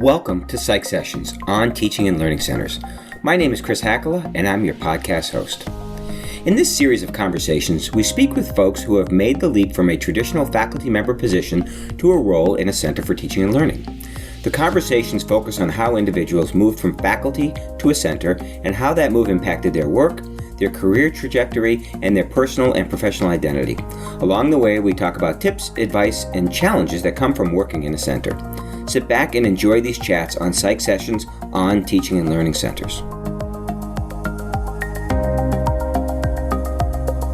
Welcome to Psych Sessions on Teaching and Learning Centers. My name is Chris Hackala, and I'm your podcast host. In this series of conversations, we speak with folks who have made the leap from a traditional faculty member position to a role in a Center for Teaching and Learning. The conversations focus on how individuals moved from faculty to a center and how that move impacted their work, their career trajectory, and their personal and professional identity. Along the way, we talk about tips, advice, and challenges that come from working in a center. Sit back and enjoy these chats on Psych Sessions on Teaching and Learning Centers.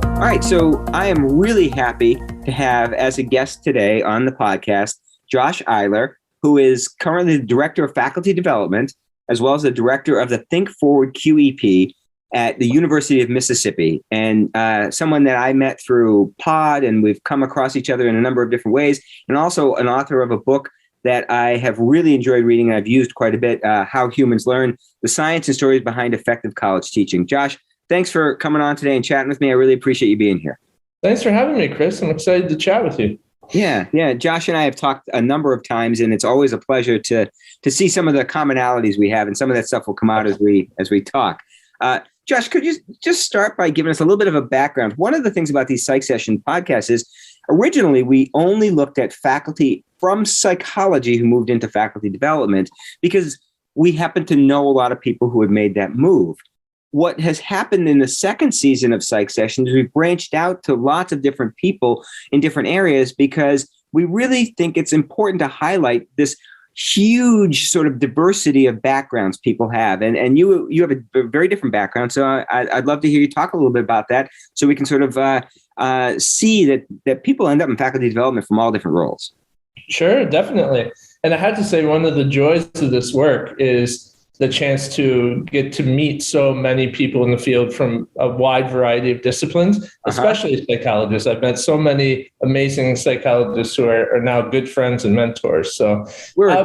All right, so I am really happy to have as a guest today on the podcast, Josh Eyler, who is currently the Director of Faculty Development, as well as the Director of the Think Forward QEP at the University of Mississippi, and someone that I met through Pod, and we've come across each other in a number of different ways, and also an author of a book that I have really enjoyed reading and I've used quite a bit, How Humans Learn, the Science and Stories Behind Effective College Teaching. Josh, thanks for coming on today and chatting with me. I really appreciate you being here. Thanks for having me, Chris. I'm excited to chat with you. Yeah. Josh and I have talked a number of times, and it's always a pleasure to see some of the commonalities we have, and some of that stuff will come out as we talk. Josh, could you just start by giving us a little bit of a background? One of the things about these Psych Session podcasts is originally we only looked at faculty from psychology who moved into faculty development because we happen to know a lot of people who have made that move. What has happened in the second season of Psych Sessions is we've branched out to lots of different people in different areas because we really think it's important to highlight this huge sort of diversity of backgrounds people have. And you have a very different background. So I'd love to hear you talk a little bit about that so we can sort of see that people end up in faculty development from all different roles. Sure, definitely. And I had to say one of the joys of this work is the chance to get to meet so many people in the field from a wide variety of disciplines, especially psychologists. I've met so many amazing psychologists who are now good friends and mentors. So we're a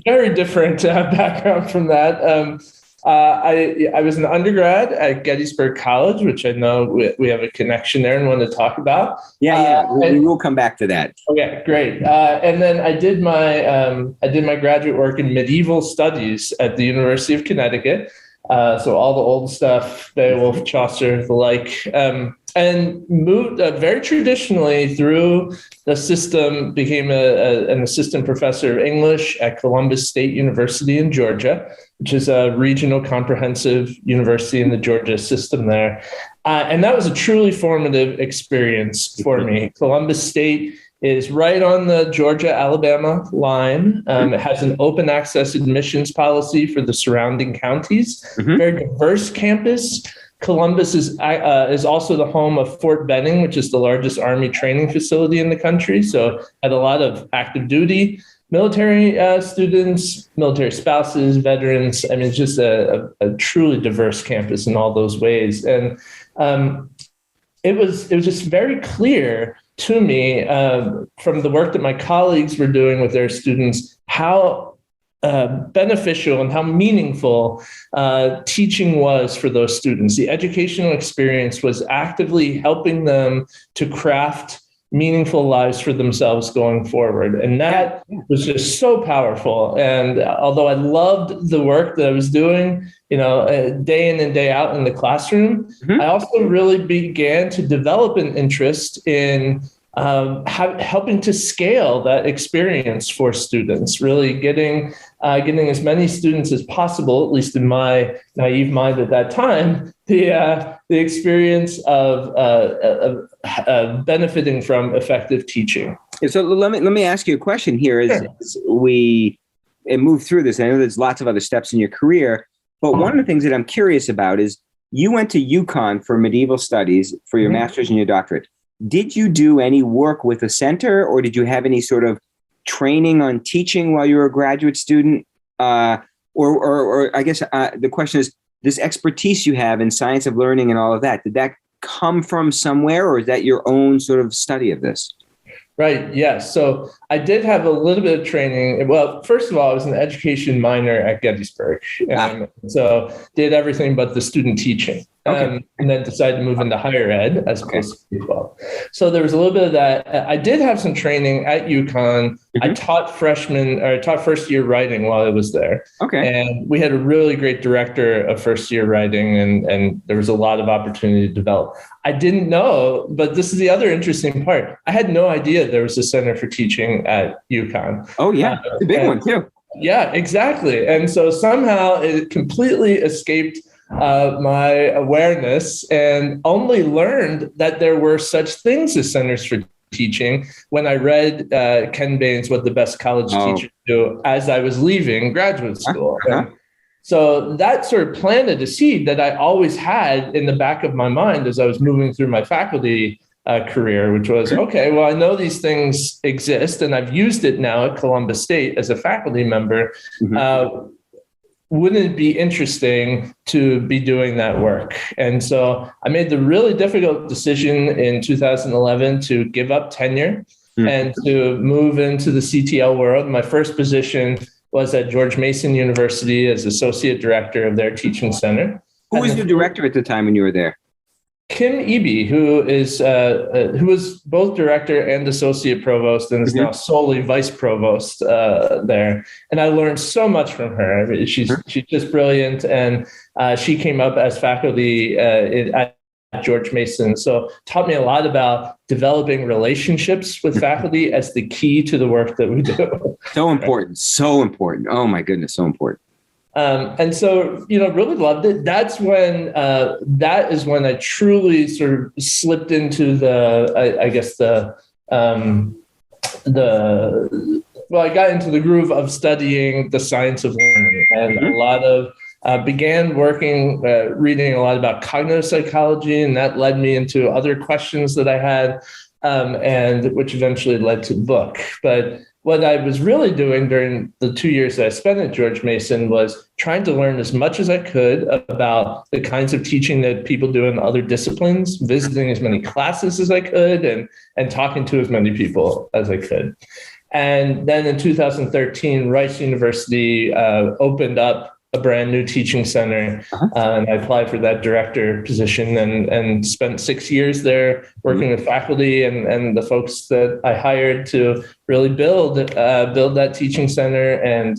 very different background from that. I was an undergrad at Gettysburg College, which I know we have a connection there and want to talk about. We will come back to that. Okay, great. And then I did my graduate work in medieval studies at the University of Connecticut. So all the old stuff, Beowulf, Chaucer, the like, and moved very traditionally through the system, became an assistant professor of English at Columbus State University in Georgia, which is a regional comprehensive university in the Georgia system there. And that was a truly formative experience for me. Columbus State is right on the Georgia-Alabama line. It has an open access admissions policy for the surrounding counties. Very diverse campus. Columbus is also the home of Fort Benning, which is the largest Army training facility in the country. So had a lot of active duty military students, military spouses, veterans. I mean, it's just a truly diverse campus in all those ways. And it was just very clear to me from the work that my colleagues were doing with their students, how beneficial and how meaningful teaching was for those students. The educational experience was actively helping them to craft meaningful lives for themselves going forward. And that was just so powerful. And although I loved the work that I was doing, day in and day out in the classroom, I also really began to develop an interest in helping to scale that experience for students, really getting as many students as possible, at least in my naive mind at that time, the experience of benefiting from effective teaching. So let me ask you a question here as we move through this. I know there's lots of other steps in your career, but one of the things that I'm curious about is you went to UConn for medieval studies for your master's and your doctorate. Did you do any work with a center, or did you have any sort of training on teaching while you were a graduate student? Or I guess the question is, this expertise you have in science of learning and all of that, did that come from somewhere, or is that your own sort of study of this? Right. Yes. So I did have a little bit of training. Well, first of all, I was an education minor at Gettysburg. So did everything but the student teaching. Okay. and then decided to move into higher ed as Okay. opposed to K-12. So there was a little bit of that. I did have some training at UConn. I taught first year writing while I was there. Okay. And we had a really great director of first year writing, and there was a lot of opportunity to develop. I didn't know, but this is the other interesting part. I had no idea there was a center for teaching at UConn. Oh, yeah. It's a big one, too. Yeah, exactly. And so somehow it completely escaped my awareness, and only learned that there were such things as centers for teaching when I read Ken Bain's What the Best College Teachers Do as I was leaving graduate school. And so that sort of planted a seed that I always had in the back of my mind as I was moving through my faculty career, which was, okay, well, I know these things exist and I've used it now at Columbus State as a faculty member. Wouldn't it be interesting to be doing that work? And so I made the really difficult decision in 2011 to give up tenure and to move into the CTL world. My first position was at George Mason University as associate director of their teaching center. Who was the director at the time when you were there? Kim Eby, who was both director and associate provost, and is now solely vice provost there. And I learned so much from her. I mean, she's just brilliant, and she came up as faculty at George Mason. So taught me a lot about developing relationships with faculty as the key to the work that we do. So important. So important. Oh my goodness, so important. And so, really loved it. That is when I truly sort of slipped into I got into the groove of studying the science of learning, and a lot of began reading a lot about cognitive psychology, and that led me into other questions that I had, and which eventually led to the book. But what I was really doing during the 2 years that I spent at George Mason was trying to learn as much as I could about the kinds of teaching that people do in other disciplines, visiting as many classes as I could, and talking to as many people as I could. And then in 2013, Rice University opened up a brand new teaching center. And I applied for that director position and spent 6 years there working with faculty and the folks that I hired to really build that teaching center, and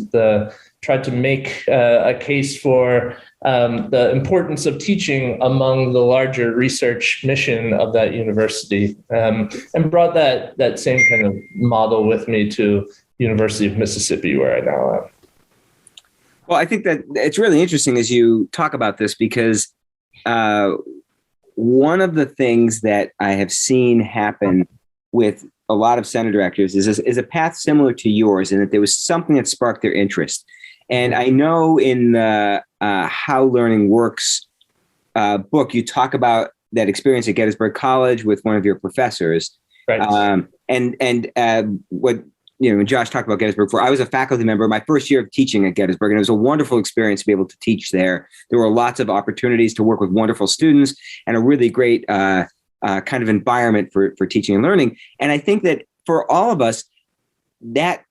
tried to make a case for the importance of teaching among the larger research mission of that university, and brought that same kind of model with me to University of Mississippi, where I now am. Well, I think that it's really interesting as you talk about this, because one of the things that I have seen happen with a lot of center directors is a path similar to yours, in that there was something that sparked their interest. And I know in the How Learning Works book, you talk about that experience at Gettysburg College with one of your professors. Right. What when Josh talked about Gettysburg before, I was a faculty member my first year of teaching at Gettysburg, and it was a wonderful experience to be able to teach there. There were lots of opportunities to work with wonderful students and a really great kind of environment for teaching and learning. And I think that for all of us, that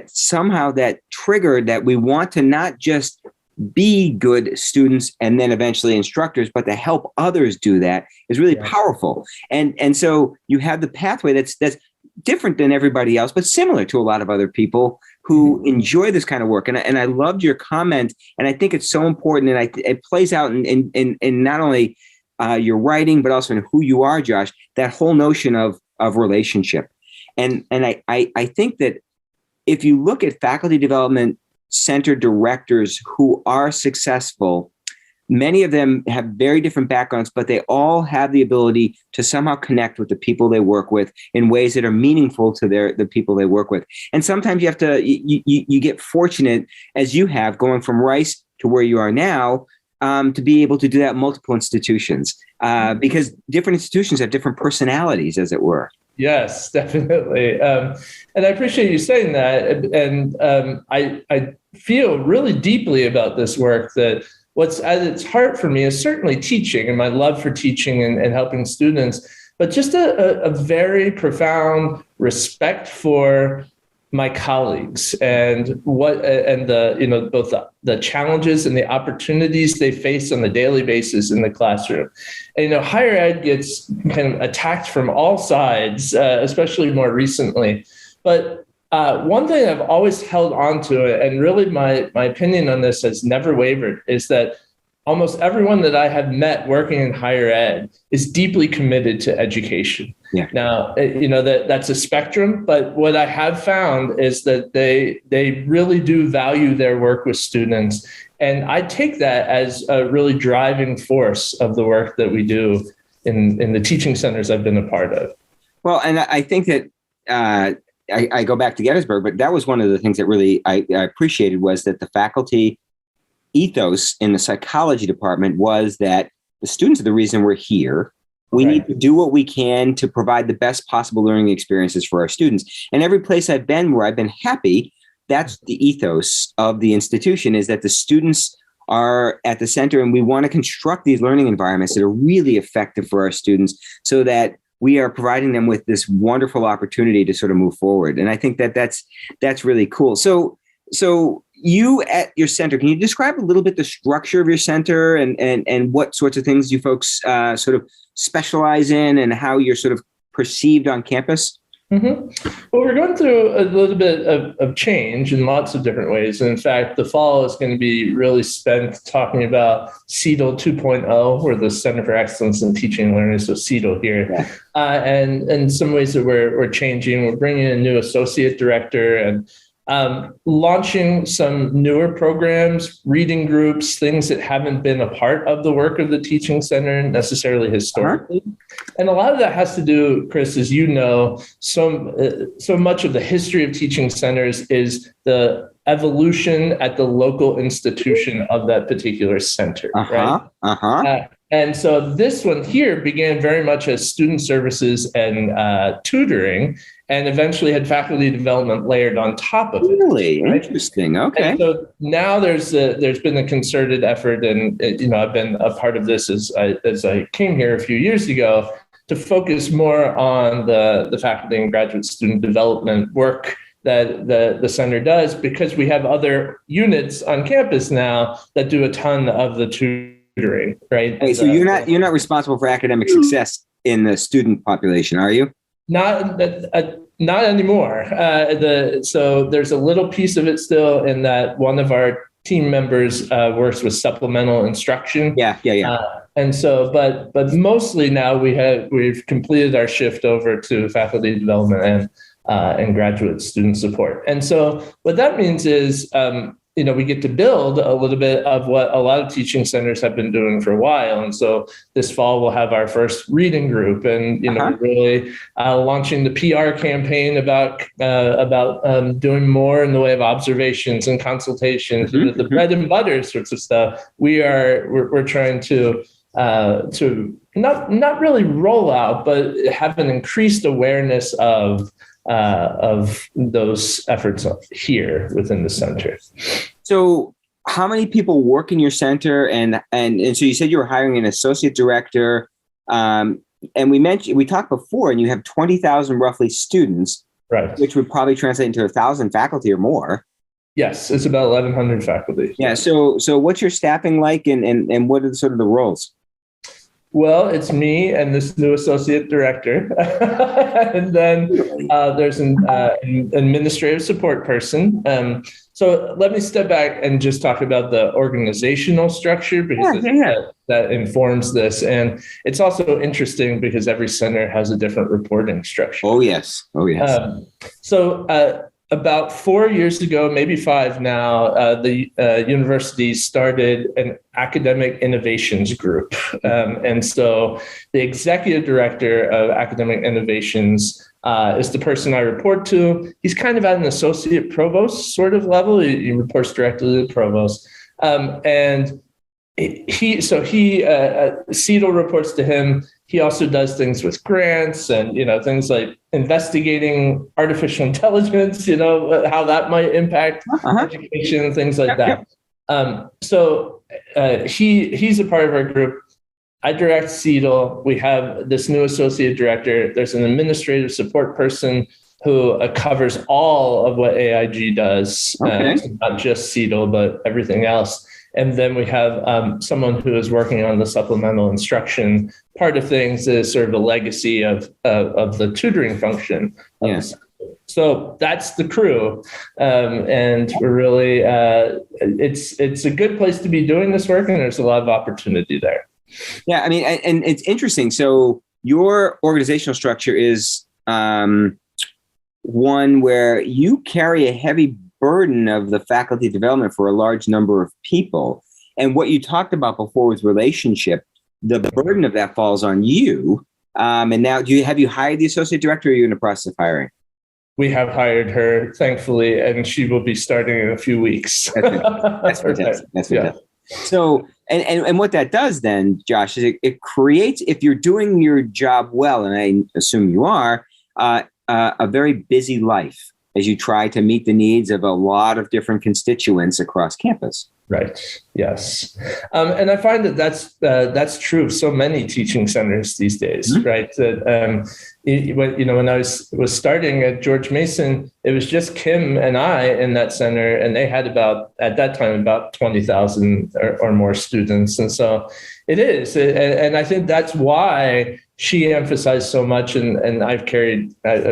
somehow that triggered that we want to not just be good students and then eventually instructors, but to help others do that is really powerful. And so you have the pathway that's different than everybody else, but similar to a lot of other people who enjoy this kind of work. And I loved your comment, and I think it's so important, and it plays out in not only your writing, but also in who you are, Josh, that whole notion of relationship. And I think that if you look at faculty development center directors who are successful, many of them have very different backgrounds, but they all have the ability to somehow connect with the people they work with in ways that are meaningful to the people they work with. And sometimes you have to, you get fortunate, as you have, going from Rice to where you are now, to be able to do that in multiple institutions, because different institutions have different personalities, as it were. Yes, definitely. And I appreciate you saying that. And I feel really deeply about this work, that what's at its heart for me is certainly teaching and my love for teaching and helping students, but just a very profound respect for my colleagues and both the challenges and the opportunities they face on a daily basis in the classroom. And higher ed gets kind of attacked from all sides, especially more recently. But one thing I've always held on to, and really my opinion on this has never wavered, is that almost everyone that I have met working in higher ed is deeply committed to education. Yeah. Now, that's a spectrum, but what I have found is that they really do value their work with students. And I take that as a really driving force of the work that we do in the teaching centers I've been a part of. Well, and I think that I go back to Gettysburg, but that was one of the things that really I appreciated, was that the faculty ethos in the psychology department was that the students are the reason we're here. We need to do what we can to provide the best possible learning experiences for our students. And every place I've been where I've been happy, that's the ethos of the institution, is that the students are at the center, and we want to construct these learning environments that are really effective for our students so that we are providing them with this wonderful opportunity to sort of move forward. And I think that that's really cool. So you at your center, can you describe a little bit the structure of your center and what sorts of things you folks sort of specialize in and how you're sort of perceived on campus? Mm-hmm. Well, we're going through a little bit of change in lots of different ways. And in fact, the fall is going to be really spent talking about TLC016, or the Center for Excellence in Teaching and Learning, so TLC here. Yeah. And in some ways that we're changing, we're bringing in a new associate director and launching some newer programs, reading groups, things that haven't been a part of the work of the teaching center necessarily historically. And a lot of that has to do, Chris, as you know, so much of the history of teaching centers is the evolution at the local institution of that particular center, right? And so this one here began very much as student services and tutoring, and eventually had faculty development layered on top of it. Really interesting. Okay. And so now there's been a concerted effort, and I've been a part of this as I came here a few years ago, to focus more on the faculty and graduate student development work that the center does, because we have other units on campus now that do a ton of the tutoring, right? Hey, so you're not responsible for academic success in the student population, are you? Not anymore. So there's a little piece of it still, in that one of our team members works with supplemental instruction. Yeah. And so, but mostly now we've completed our shift over to faculty development and graduate student support. And so what that means is, we get to build a little bit of what a lot of teaching centers have been doing for a while. And so this fall we'll have our first reading group, and we're really launching the PR campaign about doing more in the way of observations and consultations, the bread and butter sorts of stuff. We're trying to not really roll out, but have an increased awareness of those efforts here within the center. So how many people work in your center? And so you said you were hiring an associate director. And we talked before, and you have 20,000 roughly students, right? Which would probably translate into 1,000 faculty or more. Yes, it's about 1,100 faculty. Yeah. So what's your staffing like, and what are sort of the roles? Well, it's me and this new associate director. And then there's an administrative support person. So let me step back and just talk about the organizational structure, because that informs this. And it's also interesting because every center has a different reporting structure. Oh, yes. About 4 years ago, maybe 5 now, the university started an academic innovations group. And so the executive director of academic innovations is the person I report to. He's kind of at an associate provost sort of level. He reports directly to the provost. And CEDL reports to him. He also does things with grants and, things like investigating artificial intelligence, how that might impact education, things like that. So he's a part of our group. I direct CEDL. We have this new associate director. There's an administrative support person, who covers all of what AIG does, Okay. so not just CETL, but everything else. And then we have someone who is working on the supplemental instruction part of things, is sort of a legacy of the tutoring function. Yes. So that's the crew, and we're really it's a good place to be doing this work, and there's a lot of opportunity there. Yeah, I mean, and it's interesting. So your organizational structure is one where you carry a heavy burden of the faculty development for a large number of people. And what you talked about before with relationship, the burden of that falls on you. And now, have you hired the associate director, or are you in the process of hiring? We have hired her, thankfully, and she will be starting in a few weeks. That's fantastic. That's fantastic. Yeah. So, and what that does then, Josh, is it creates, if you're doing your job well, and I assume you are, a very busy life as you try to meet the needs of a lot of different constituents across campus. Right. Yes. And I find that that's true of so many teaching centers these days, mm-hmm. right? That when I was starting at George Mason, it was just Kim and I in that center, and they had at that time about 20,000 or more students, and so it is, and I think that's why she emphasized so much, and I've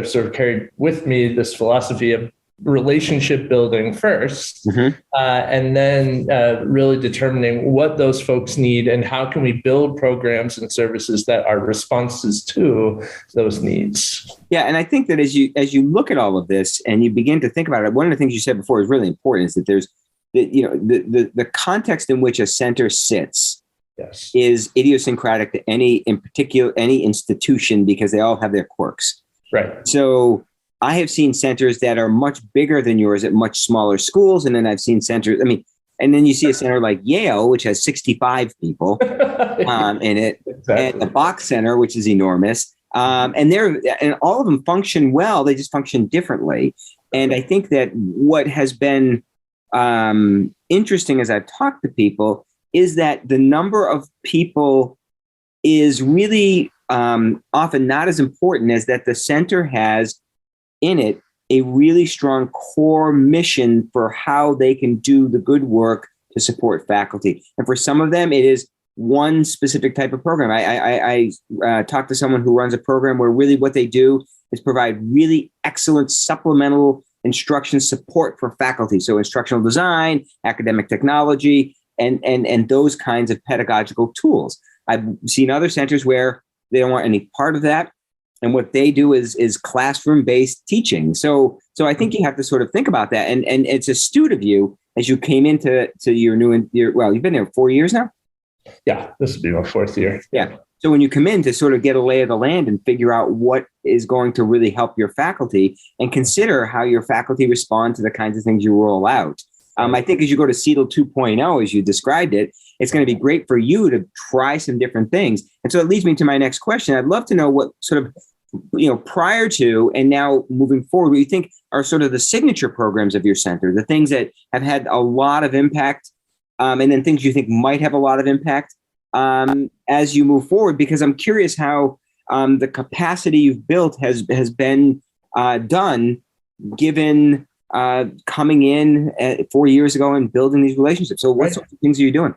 sort of carried with me this philosophy of relationship building first, mm-hmm. And then really determining what those folks need and how can we build programs and services that are responses to those needs. Yeah, and I think that as you look at all of this and you begin to think about it, one of the things you said before is really important, is that there's the context in which a center sits. Yes. Is idiosyncratic to any institution, because they all have their quirks. Right. So I have seen centers that are much bigger than yours at much smaller schools. And then I've seen centers, and then you see a center like Yale, which has 65 people in it, exactly. And the Bach Center, which is enormous. And all of them function well. They just function differently. And I think that what has been interesting as I've talked to people is that the number of people is really often not as important as that the center has in it a really strong core mission for how they can do the good work to support faculty. And for some of them, it is one specific type of program. I talked to someone who runs a program where really what they do is provide really excellent supplemental instruction support for faculty. So instructional design, academic technology, and those kinds of pedagogical tools. I've seen other centers where they don't want any part of that. And what they do is classroom-based teaching. So I think you have to sort of think about that. And it's astute of you as you came into your you've been there 4 years now? Yeah, this will be my fourth year. Yeah. So when you come in to sort of get a lay of the land and figure out what is going to really help your faculty and consider how your faculty respond to the kinds of things you roll out. I think as you go to CETL 2.0, as you described it, it's going to be great for you to try some different things. And so it leads me to my next question. I'd love to know what sort of, prior to and now moving forward, what you think are sort of the signature programs of your center, the things that have had a lot of impact, and then things you think might have a lot of impact as you move forward, because I'm curious how the capacity you've built has been done given coming in 4 years ago and building these relationships. So what sorts of things are you doing?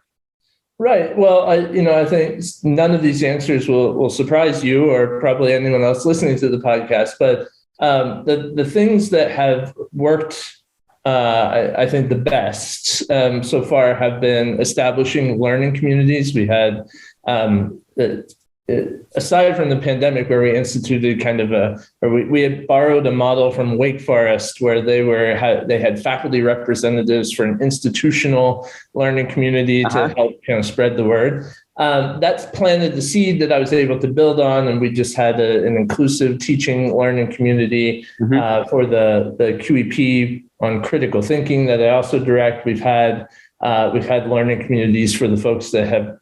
Right. Well, I think none of these answers will surprise you or probably anyone else listening to the podcast. But the things that have worked, I think the best so far have been establishing learning communities. We had, aside from the pandemic, where we instituted we had borrowed a model from Wake Forest, where they had faculty representatives for an institutional learning community to help kind of spread the word. That's planted the seed that I was able to build on, and we just had an inclusive teaching learning community for the QEP on critical thinking that I also direct. We've had learning communities for the folks that have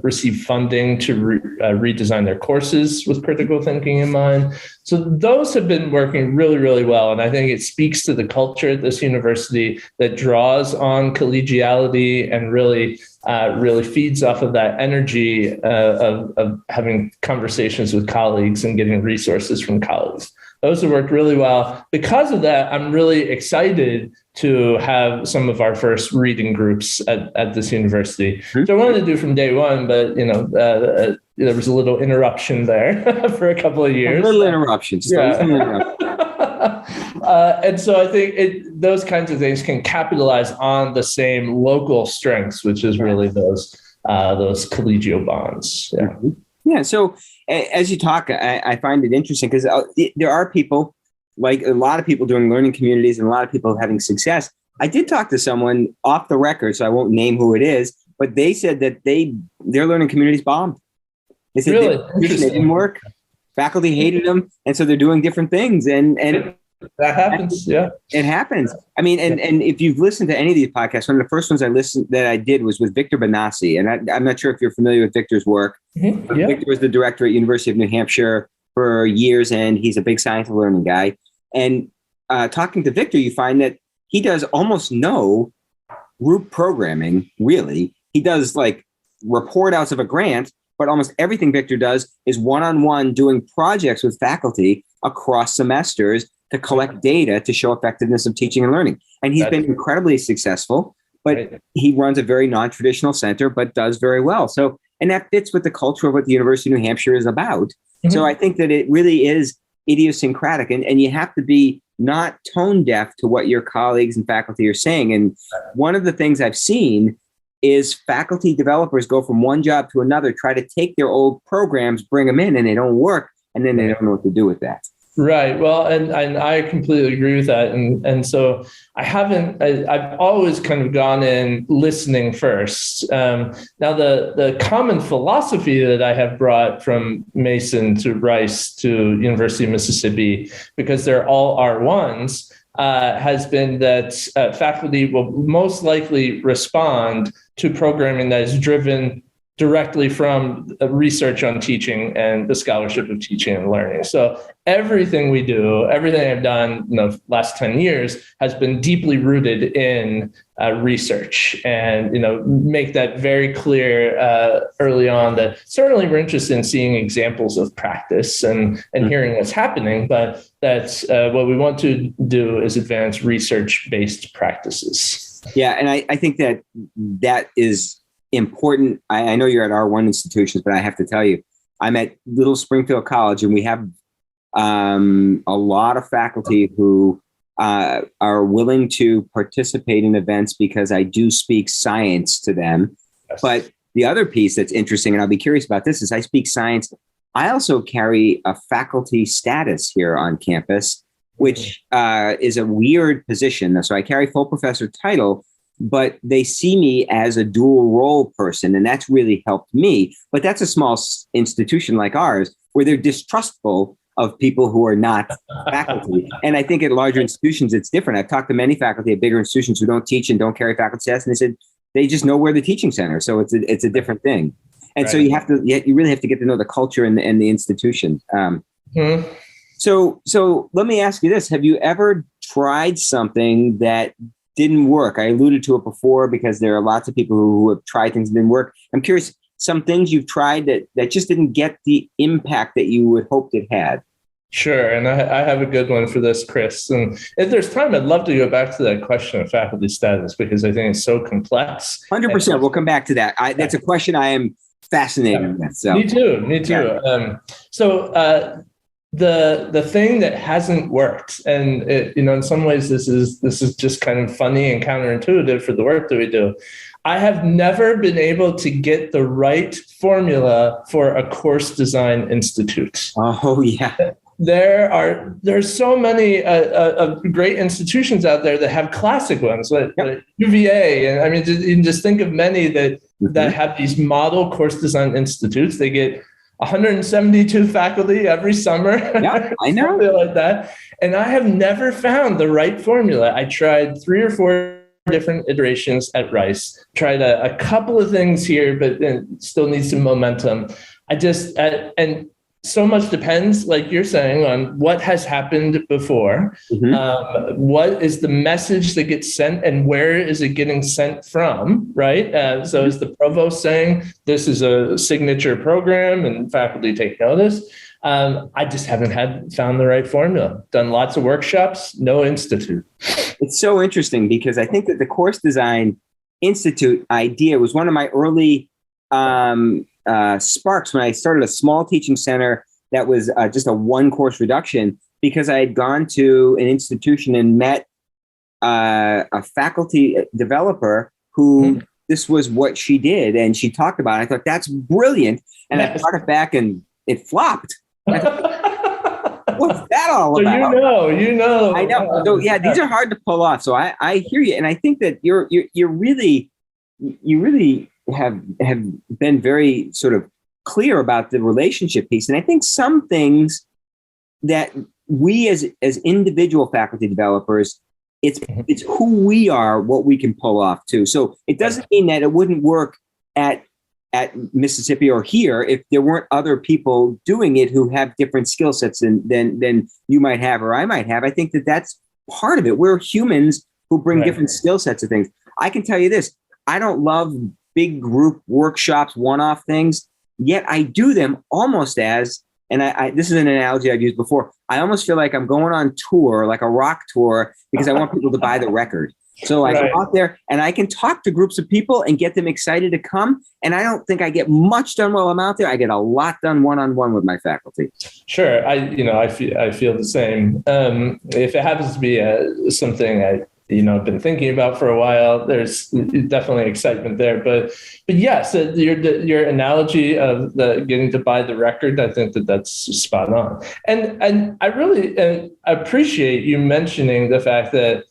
received funding to redesign their courses with critical thinking in mind. So those have been working really, really well. And I think it speaks to the culture at this university that draws on collegiality and really feeds off of that energy of having conversations with colleagues and getting resources from colleagues. Those have worked really well. Because of that, I'm really excited to have some of our first reading groups at this university. So I wanted to do from day one, but there was a little interruption there for a couple of years. A little interruption. And so I think those kinds of things can capitalize on the same local strengths, which is really those collegial bonds. Yeah. Yeah. So as you talk, I find it interesting because there are people, like a lot of people doing learning communities and a lot of people having success. I did talk to someone off the record, so I won't name who it is, but they said that their learning communities bombed. They said really? They didn't work. Faculty hated them, and so they're doing different things. And that happens. Yeah, it happens. I mean, and if you've listened to any of these podcasts, one of the first ones I did was with Victor Benassi, and I'm not sure if you're familiar with Victor's work. Mm-hmm. Yeah. Victor was the director at University of New Hampshire for years, and he's a big science and learning guy. And talking to Victor, you find that he does almost no group programming, really. He does like report outs of a grant, but almost everything Victor does is one-on-one doing projects with faculty across semesters to collect data to show effectiveness of teaching and learning. And he's been incredibly successful, but he runs a very non-traditional center, but does very well. So, and that fits with the culture of what the University of New Hampshire is about. Mm-hmm. So I think that it really is idiosyncratic, and you have to be not tone deaf to what your colleagues and faculty are saying. And one of the things I've seen is faculty developers go from one job to another, try to take their old programs, bring them in, and they don't work, and then they don't know what to do with that. Right. Well, and I completely agree with that. And so I've always kind of gone in listening first. Now, the common philosophy that I have brought from Mason to Rice to University of Mississippi, because they're all R1s, has been that faculty will most likely respond to programming that is driven directly from research on teaching and the scholarship of teaching and learning. So everything we do, everything I've done in the last 10 years has been deeply rooted in research, and, make that very clear early on that certainly we're interested in seeing examples of practice and hearing what's happening, but that's what we want to do is advance research-based practices. Yeah, and I think that is important. I know you're at R1 institutions, but I have to tell you, I'm at Little Springfield College, and we have a lot of faculty who are willing to participate in events because I do speak science to them. Yes. But the other piece that's interesting, and I'll be curious about this, is I speak science. I also carry a faculty status here on campus, which is a weird position. So I carry full professor title, but they see me as a dual role person, and that's really helped me. But that's a small institution like ours where they're distrustful of people who are not faculty. And I think at larger institutions, it's different. I've talked to many faculty at bigger institutions who don't teach and don't carry faculty status, and they said they just know we're the teaching center. So it's a different thing. And right. So you really have to get to know the culture and the institution. So let me ask you this: have you ever tried something that didn't work? I alluded to it before because there are lots of people who have tried things that didn't work. I'm curious, some things you've tried that just didn't get the impact that you would hoped it had. Sure. And I have a good one for this, Chris. And if there's time, I'd love to go back to that question of faculty status, because I think it's so complex. 100%. We'll come back to that. That's a question I am fascinated with. So. Me too. Yeah. The thing that hasn't worked, and in some ways this is just kind of funny and counterintuitive for the work that we do. I have never been able to get the right formula for a course design institute. Oh yeah. There's so many great institutions out there that have classic ones, like UVA, and I mean, you can just think of many that have these model course design institutes. They get 172 faculty every summer. Yeah, I know. Something like that. And I have never found the right formula. I tried 3 or 4 different iterations at Rice, tried a couple of things here, but then still needs some momentum. And so much depends, like you're saying, on what has happened before. What is the message that gets sent, and where is it getting sent from, right? So is the provost saying this is a signature program and faculty take notice? I just haven't found the right formula. Done lots of workshops, no institute. It's so interesting because I think that the Course Design Institute idea was one of my early sparks when I started a small teaching center that was just a one course reduction, because I had gone to an institution and met a faculty developer who this was what she did. And she talked about it. I thought, that's brilliant. And I brought it back and it flopped. I thought, what's that all about? You know. I know. So yeah, these are hard to pull off. So I hear you. And I think that you really have been very sort of clear about the relationship piece. And I think some things that we as individual faculty developers, it's who we are, what we can pull off too. So it doesn't mean that it wouldn't work at Mississippi or here if there weren't other people doing it who have different skill sets than you might have or I might have. I think that that's part of it. We're humans who bring different skill sets of things. I can tell you this, I don't love big group workshops, one-off things, yet I do them almost as, and I this is an analogy I've used before, I almost feel like I'm going on tour, like a rock tour, because I want people to buy the record. So I go out there and I can talk to groups of people and get them excited to come. And I don't think I get much done while I'm out there. I get a lot done one-on-one with my faculty. Sure. I feel the same. If it happens to be something I've been thinking about for a while, there's definitely excitement there. But yes, your analogy of getting to buy the record, I think that's spot on. And I really appreciate you mentioning the fact that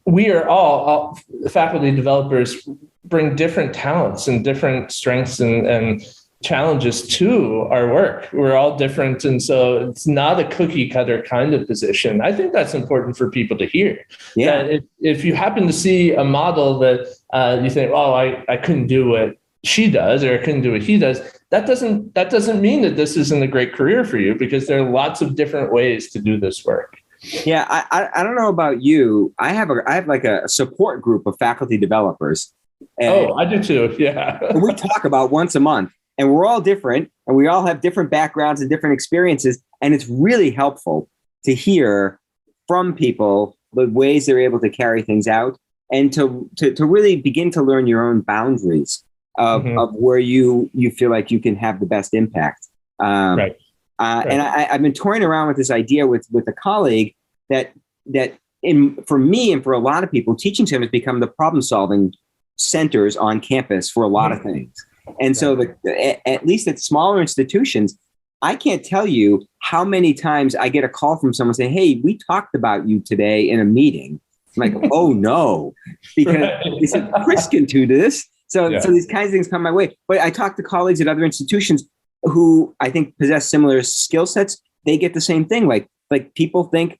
we are all faculty developers bring different talents and different strengths and challenges to our work. We're all different. And so it's not a cookie cutter kind of position. I think that's important for people to hear. Yeah. That if you happen to see a model that you think, oh, I couldn't do what she does, or I couldn't do what he does, that doesn't mean that this isn't a great career for you, because there are lots of different ways to do this work. Yeah. I don't know about you. I have like a support group of faculty developers. I do too. Yeah. We talk about once a month. And we're all different, and we all have different backgrounds and different experiences. And it's really helpful to hear from people the ways they're able to carry things out, and to really begin to learn your own boundaries of where you feel like you can have the best impact. Right. And I've been toying around with this idea with a colleague that for me and for a lot of people, teaching centers become the problem-solving centers on campus for a lot of things. And so at least at smaller institutions, I can't tell you how many times I get a call from someone saying, hey, we talked about you today in a meeting. I'm like, oh no, because they said, Chris can do this. So these kinds of things come my way. But I talk to colleagues at other institutions who I think possess similar skill sets. They get the same thing. Like people think,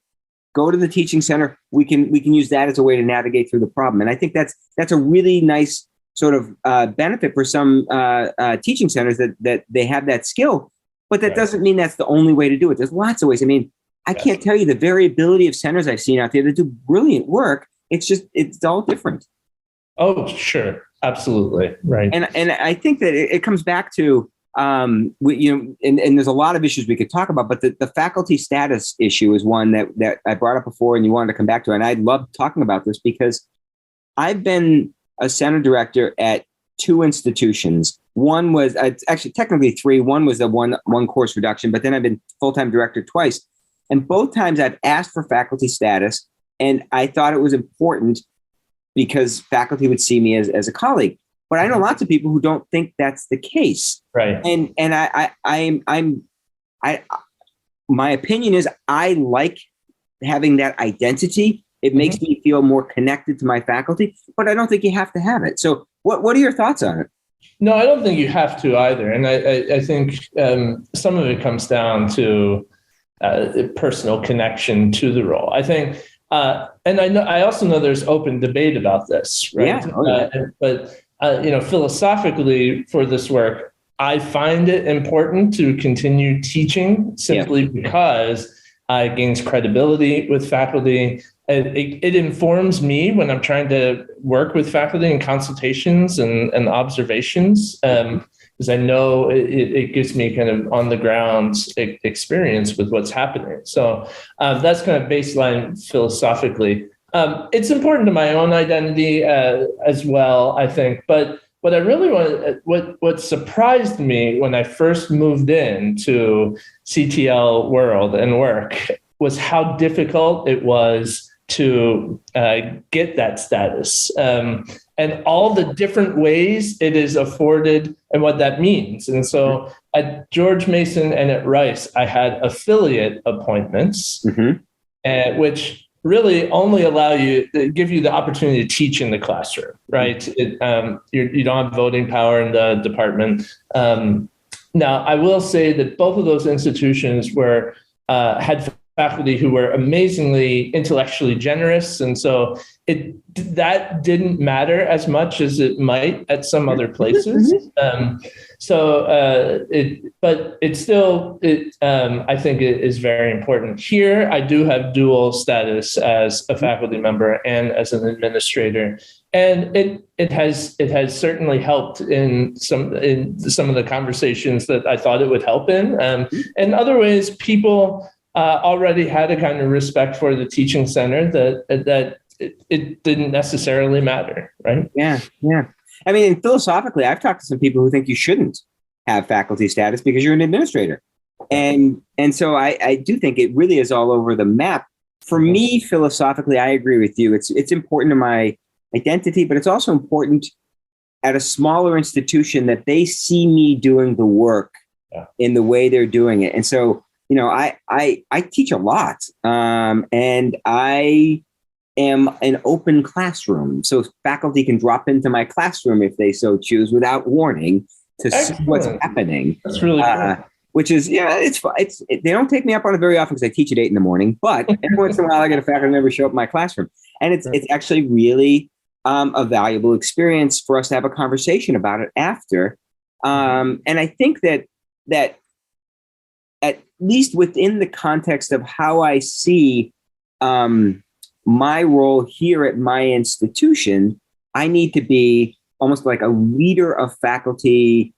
go to the teaching center. We can use that as a way to navigate through the problem. And I think that's a really nice sort of benefit for some teaching centers that they have that skill, but that doesn't mean that's the only way to do it. There's lots of ways. I mean, I can't tell you the variability of centers I've seen out there that do brilliant work. It's all different. Oh, sure. Absolutely. Right. And I think that it comes back to, and there's a lot of issues we could talk about, but the faculty status issue is one that I brought up before and you wanted to come back to. And I love talking about this because I've been a center director at two institutions. One was actually technically three. One was a one course reduction, but then I've been full-time director twice. And both times I've asked for faculty status, and I thought it was important because faculty would see me as a colleague. But I know lots of people who don't think that's the case. Right. And my opinion is I like having that identity. It makes me feel more connected to my faculty, but I don't think you have to have it. So what are your thoughts on it? No, I don't think you have to either. And I think some of it comes down to personal connection to the role. I think, and I also know there's open debate about this, right? Yeah. Oh, yeah. But philosophically for this work, I find it important to continue teaching simply because it gains credibility with faculty. It informs me when I'm trying to work with faculty in consultations and observations. because I know it gives me kind of on the ground experience with what's happening. So that's kind of baseline philosophically. It's important to my own identity as well, I think. But what I really what surprised me when I first moved into CTL world and work was how difficult it was to get that status, and all the different ways it is afforded and what that means. And so at George Mason and at Rice, I had affiliate appointments, which really only give you the opportunity to teach in the classroom, right? You don't have voting power in the department. Now, I will say that both of those institutions had faculty who were amazingly intellectually generous, and so that didn't matter as much as it might at some other places. But it's still, I think it is very important. Here, I do have dual status as a faculty member and as an administrator, and it has certainly helped in some of the conversations that I thought it would help in. In other ways, people already had a kind of respect for the teaching center that it didn't necessarily matter, right? Yeah. I mean, philosophically, I've talked to some people who think you shouldn't have faculty status because you're an administrator. And so I do think it really is all over the map. For me, philosophically, I agree with you. It's important to my identity, but it's also important at a smaller institution that they see me doing the work in the way they're doing it. And so, I teach a lot, and I am an open classroom. So faculty can drop into my classroom if they so choose without warning to see what's happening. That's really cool. Which is, it's fun. They don't take me up on it very often because I teach at 8 a.m, but every once in a while I get a faculty member show up in my classroom. And it's actually really a valuable experience for us to have a conversation about it after. And I think that at least within the context of how I see my role here at my institution, I need to be almost like a leader of faculty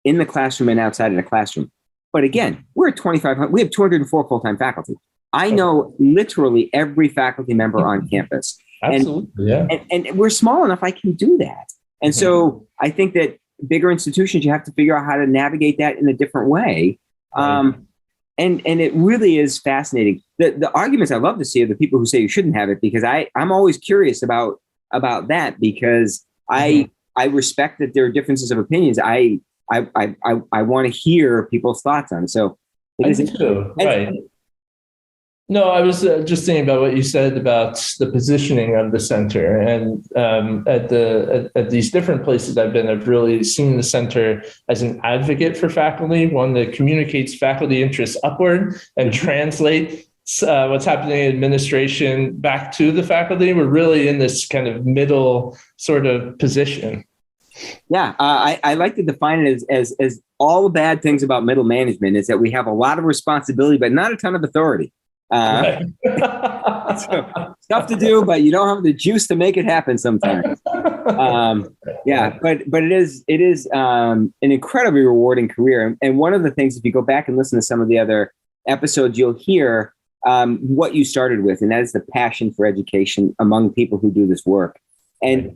in the classroom and outside of the classroom. But again, we're at 2,500. We have 204 full-time faculty. I know literally every faculty member on campus. Absolutely, and we're small enough I can do that. And so I think that bigger institutions, you have to figure out how to navigate that in a different way. And it really is fascinating. The arguments I love to see are the people who say you shouldn't have it, because I'm always curious about that, because I respect that there are differences of opinions. I want to hear people's thoughts on it. So I do too. Right. No, I was just thinking about what you said about the positioning of the center, and at these different places I've been, I've really seen the center as an advocate for faculty, one that communicates faculty interests upward and translate what's happening in administration back to the faculty. We're really in this kind of middle sort of position. Yeah, I like to define it as all the bad things about middle management is that we have a lot of responsibility, but not a ton of authority. So, stuff to do, but you don't have the juice to make it happen sometimes. But it is an incredibly rewarding career. And one of the things, if you go back and listen to some of the other episodes, you'll hear what you started with, and that is the passion for education among people who do this work. And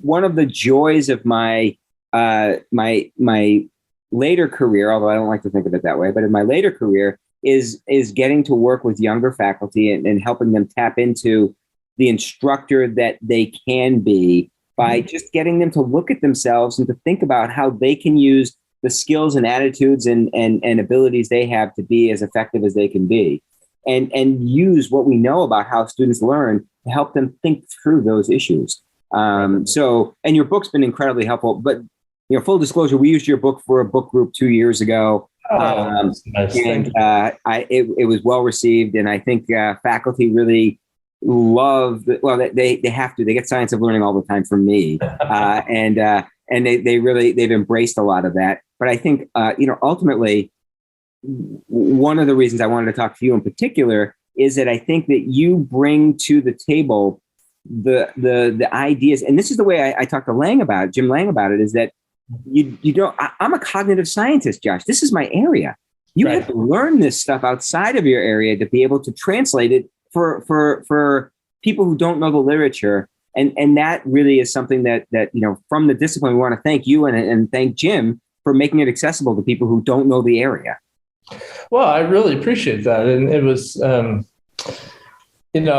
one of the joys of my my later career, although I don't like to think of it that way, but in my later career is getting to work with younger faculty and helping them tap into the instructor that they can be by just getting them to look at themselves and to think about how they can use the skills and attitudes and abilities they have to be as effective as they can be, and use what we know about how students learn to help them think through those issues. And your book's been incredibly helpful, but full disclosure, we used your book for a book group 2 years ago. Nice. And it was well received, and I think faculty really love. They have to. They get Science of Learning all the time from me, and they've embraced a lot of that. But I think ultimately, one of the reasons I wanted to talk to you in particular is that I think that you bring to the table the ideas, and this is the way I talked to Jim Lang about it, is that you don't. I'm a cognitive scientist, Josh. This is my area. You Right. have to learn this stuff outside of your area to be able to translate it for people who don't know the literature. And that really is something that from the discipline, we want to thank you and thank Jim for making it accessible to people who don't know the area. Well, I really appreciate that. And it was, I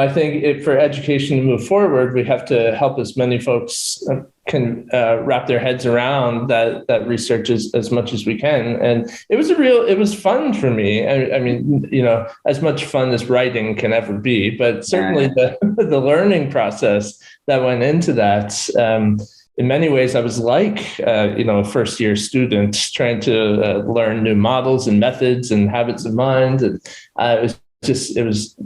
think for education to move forward, we have to help as many folks can wrap their heads around that research as much as we can. And it was fun for me. I mean, as much fun as writing can ever be, but certainly the learning process that went into that, in many ways, I was like, a first year student trying to learn new models and methods and habits of mind. And it was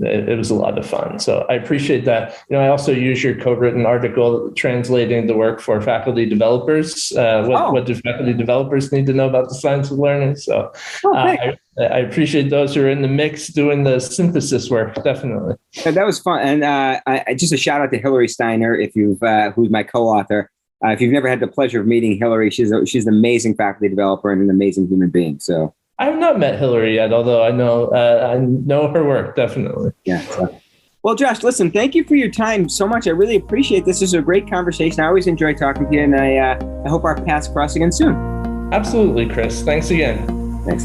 a lot of fun. So I appreciate that. I also use your co-written article translating the work for faculty developers. What do faculty developers need to know about the science of learning? So I appreciate those who are in the mix doing the synthesis work. Definitely. That was fun. And I just a shout out to Hillary Steiner, who's my co-author. If you've never had the pleasure of meeting Hillary, she's an amazing faculty developer and an amazing human being. So I have not met Hillary yet, although I know her work, definitely. Yeah. Well, Josh, listen, thank you for your time so much. I really appreciate this. This is a great conversation. I always enjoy talking to you, and I hope our paths cross again soon. Absolutely, Chris. Thanks again. Thanks.